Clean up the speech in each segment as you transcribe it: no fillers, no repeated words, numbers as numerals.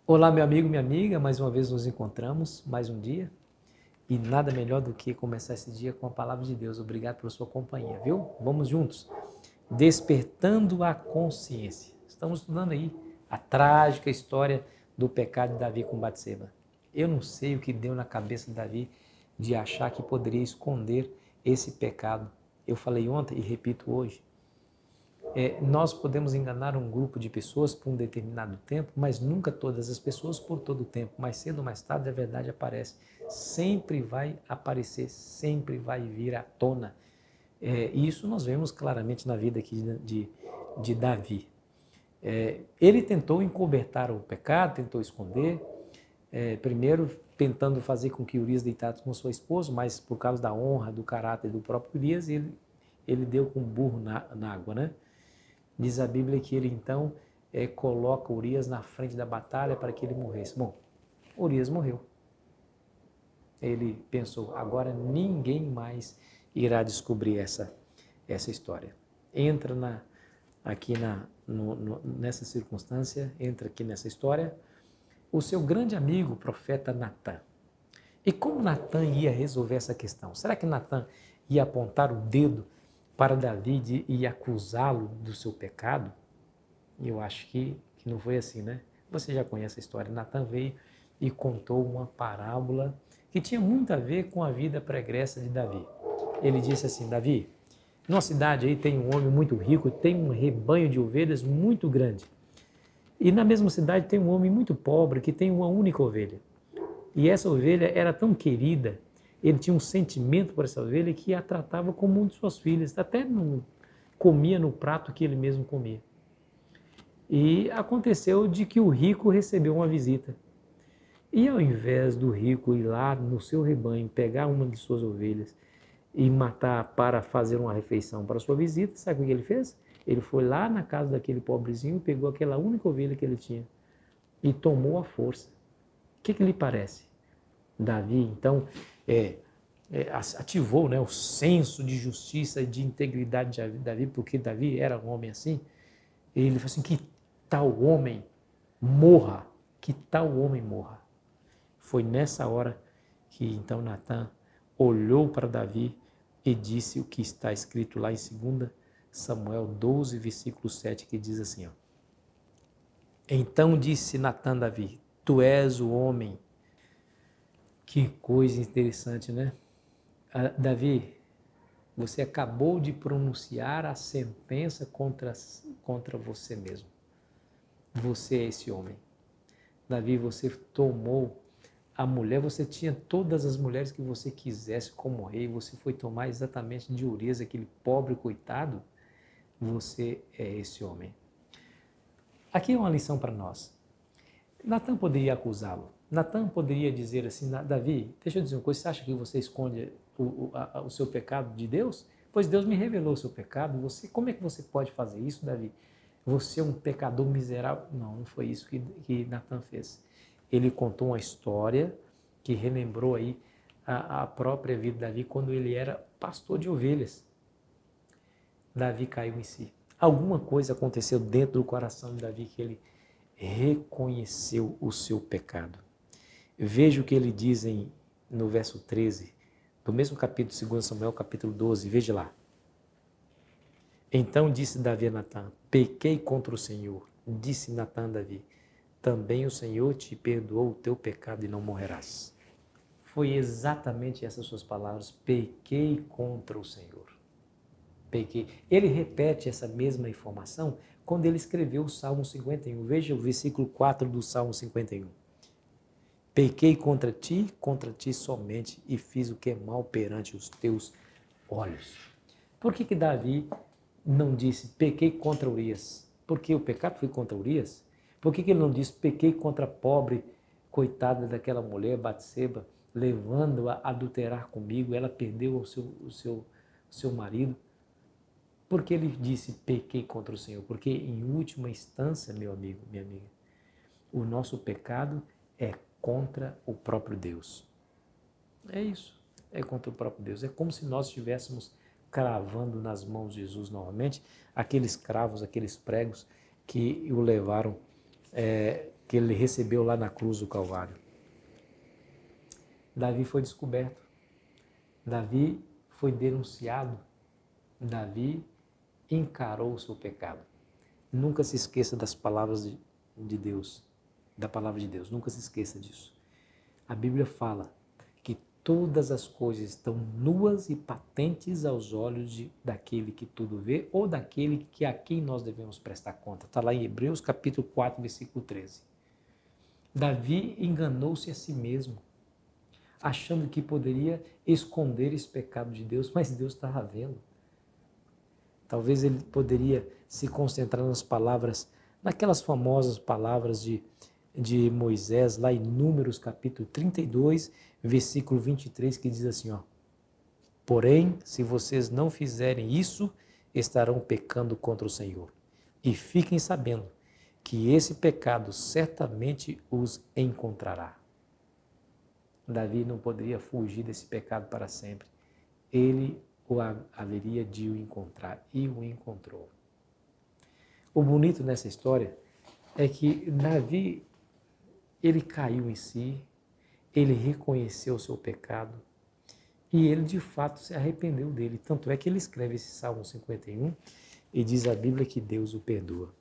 Olá, meu amigo, minha amiga, mais uma vez nos encontramos, mais um dia, e nada melhor do que começar esse dia com a palavra de Deus. Obrigado pela sua companhia, viu? Vamos juntos. Despertando a consciência. Estamos estudando aí a trágica história do pecado de Davi com Batseba. Eu não sei o que deu na cabeça de Davi de achar que poderia esconder esse pecado. Eu falei ontem e repito hoje. Nós podemos enganar um grupo de pessoas por um determinado tempo, mas nunca todas as pessoas por todo o tempo. Mais cedo ou mais tarde a verdade aparece. Sempre vai aparecer, sempre vai vir à tona. E isso nós vemos claramente na vida aqui de Davi. Ele tentou encobertar o pecado, tentou esconder, primeiro tentando fazer com que Urias deitasse com sua esposa, mas por causa da honra, do caráter do próprio Urias, ele deu com um burro na água, né? Diz a Bíblia que ele então coloca Urias na frente da batalha para que ele morresse. Bom, Urias morreu. Ele pensou, agora ninguém mais irá descobrir essa história. Entra aqui nessa circunstância, entra aqui nessa história, o seu grande amigo, o profeta Natã. E como Natã ia resolver essa questão? Será que Natã ia apontar o dedo para Davi e acusá-lo do seu pecado? Eu acho que não foi assim, né? Você já conhece a história. Natã veio e contou uma parábola que tinha muito a ver com a vida pregressa de Davi. Ele disse assim, Davi, numa cidade aí tem um homem muito rico, tem um rebanho de ovelhas muito grande. E na mesma cidade tem um homem muito pobre que tem uma única ovelha. E essa ovelha era tão querida, ele tinha um sentimento por essa ovelha que a tratava como uma de suas filhas, até não comia no prato que ele mesmo comia. E aconteceu de que o rico recebeu uma visita. E ao invés do rico ir lá no seu rebanho, pegar uma de suas ovelhas e matar para fazer uma refeição para a sua visita, sabe o que ele fez? Ele foi lá na casa daquele pobrezinho, pegou aquela única ovelha que ele tinha e tomou à força. O que lhe parece? Davi, então, ativou, né, o senso de justiça e de integridade de Davi, porque Davi era um homem assim. Ele falou assim, que tal homem morra, que tal homem morra. Foi nessa hora que então Natã olhou para Davi e disse o que está escrito lá em 2 Samuel 12, versículo 7, que diz assim, ó, então disse Natã a Davi, tu és o homem. Que coisa interessante, né? Davi, você acabou de pronunciar a sentença contra você mesmo. Você é esse homem. Davi, você tomou a mulher, você tinha todas as mulheres que você quisesse como rei, você foi tomar exatamente de Urias, aquele pobre coitado, você é esse homem. Aqui é uma lição para nós. Natã poderia acusá-lo. Natã poderia dizer assim, Davi, deixa eu dizer uma coisa, você acha que você esconde o seu pecado de Deus? Pois Deus me revelou o seu pecado, como é que você pode fazer isso, Davi? Você é um pecador miserável. Não foi isso que Natã fez. Ele contou uma história que relembrou aí a própria vida de Davi quando ele era pastor de ovelhas. Davi caiu em si. Alguma coisa aconteceu dentro do coração de Davi que ele reconheceu o seu pecado. Veja o que ele diz no verso 13, do mesmo capítulo 2 Samuel, capítulo 12, veja lá. Então disse Davi a Natã, pequei contra o Senhor. Disse Natã a Davi, também o Senhor te perdoou o teu pecado e não morrerás. Foi exatamente essas suas palavras, pequei contra o Senhor. Pequei. Ele repete essa mesma informação quando ele escreveu o Salmo 51. Veja o versículo 4 do Salmo 51. Pequei contra ti somente, e fiz o que é mal perante os teus olhos. Por que Davi não disse pequei contra Urias? Porque o pecado foi contra Urias? Por que ele não disse pequei contra a pobre coitada daquela mulher, Batseba, levando-a a adulterar comigo, ela perdeu o seu marido? Porque ele disse pequei contra o Senhor? Porque em última instância, meu amigo, minha amiga, o nosso pecado é contra o próprio Deus. É isso, é contra o próprio Deus. É como se nós estivéssemos cravando nas mãos de Jesus novamente aqueles cravos, aqueles pregos que o levaram, que ele recebeu lá na cruz do Calvário. Davi foi descoberto. Davi foi denunciado. Davi encarou o seu pecado. Nunca se esqueça das palavras de Deus, da palavra de Deus. Nunca se esqueça disso. A Bíblia fala que todas as coisas estão nuas e patentes aos olhos daquele que tudo vê ou daquele a quem nós devemos prestar conta. Está lá em Hebreus capítulo 4, versículo 13. Davi enganou-se a si mesmo, achando que poderia esconder esse pecado de Deus, mas Deus estava vendo. Talvez ele poderia se concentrar nas palavras, naquelas famosas palavras de Moisés, lá em Números capítulo 32, versículo 23, que diz assim, porém, se vocês não fizerem isso, estarão pecando contra o Senhor. E fiquem sabendo que esse pecado certamente os encontrará. Davi não poderia fugir desse pecado para sempre. Ele haveria de o encontrar e o encontrou. O bonito nessa história é que Davi, ele caiu em si, ele reconheceu o seu pecado e ele de fato se arrependeu dele. Tanto é que ele escreve esse Salmo 51 e diz a Bíblia que Deus o perdoa.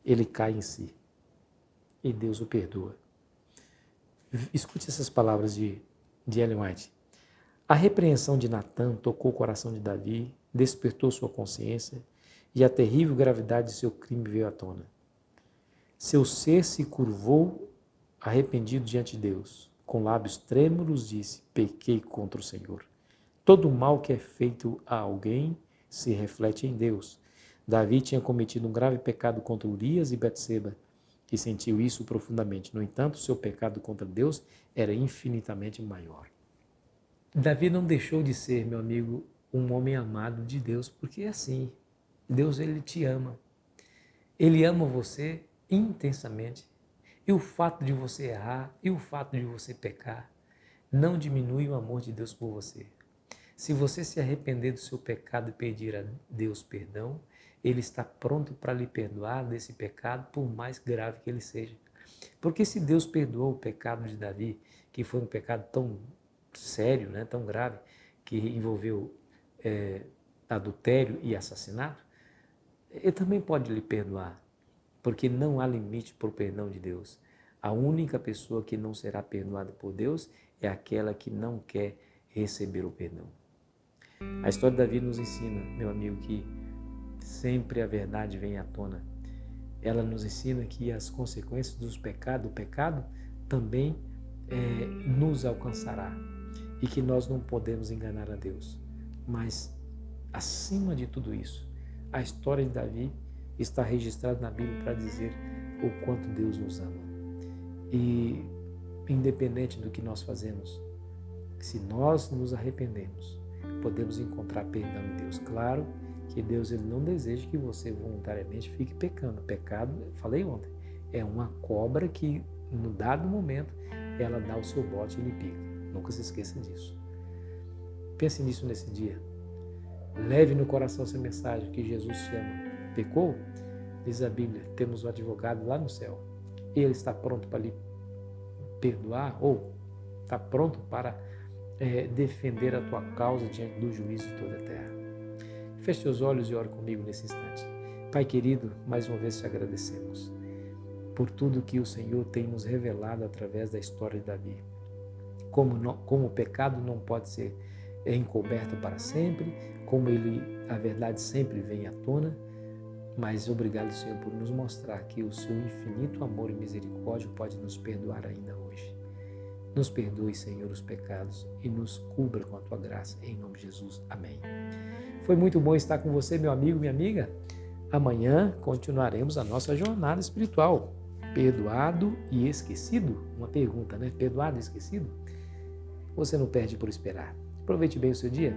Ele cai em si e Deus o perdoa. Escute essas palavras de Ellen White. A repreensão de Natã tocou o coração de Davi, despertou sua consciência e a terrível gravidade de seu crime veio à tona. Seu ser se curvou arrependido diante de Deus. Com lábios trêmulos disse, pequei contra o Senhor. Todo mal que é feito a alguém se reflete em Deus. Davi tinha cometido um grave pecado contra Urias e Betseba, que sentiu isso profundamente. No entanto, seu pecado contra Deus era infinitamente maior. Davi não deixou de ser, meu amigo, um homem amado de Deus, porque é assim. Deus, ele te ama. Ele ama você intensamente. E o fato de você errar, e o fato de você pecar, não diminui o amor de Deus por você. Se você se arrepender do seu pecado e pedir a Deus perdão, Ele está pronto para lhe perdoar desse pecado, por mais grave que ele seja. Porque se Deus perdoou o pecado de Davi, que foi um pecado tão sério, né, tão grave, que envolveu adultério e assassinato, Ele também pode lhe perdoar, porque não há limite para o perdão de Deus. A única pessoa que não será perdoada por Deus é aquela que não quer receber o perdão. A história de Davi nos ensina, meu amigo, que sempre a verdade vem à tona. Ela nos ensina que as consequências do pecado também nos alcançará e que nós não podemos enganar a Deus. Mas, acima de tudo isso, a história de Davi está registrada na Bíblia para dizer o quanto Deus nos ama. E, independente do que nós fazemos, se nós nos arrependemos, podemos encontrar perdão em Deus. Claro que Deus, ele não deseja que você voluntariamente fique pecando. Pecado, falei ontem, é uma cobra que, no dado momento, ela dá o seu bote e lhe pica. Nunca se esqueça disso. Pense nisso nesse dia. Leve no coração essa mensagem que Jesus te ama. Pecou? Diz a Bíblia, temos um advogado lá no céu. Ele está pronto para lhe perdoar ou está pronto para defender a tua causa diante do juízo de toda a terra. Feche seus olhos e ore comigo nesse instante. Pai querido, mais uma vez te agradecemos por tudo que o Senhor tem nos revelado através da história de Davi. Como o pecado não pode ser encoberto para sempre, como a verdade sempre vem à tona, mas obrigado, Senhor, por nos mostrar que o seu infinito amor e misericórdia pode nos perdoar ainda hoje. Nos perdoe, Senhor, os pecados e nos cubra com a tua graça, em nome de Jesus. Amém. Foi muito bom estar com você, meu amigo, minha amiga. Amanhã continuaremos a nossa jornada espiritual. Perdoado e esquecido? Uma pergunta, né? Perdoado e esquecido? Você não perde por esperar. Aproveite bem o seu dia.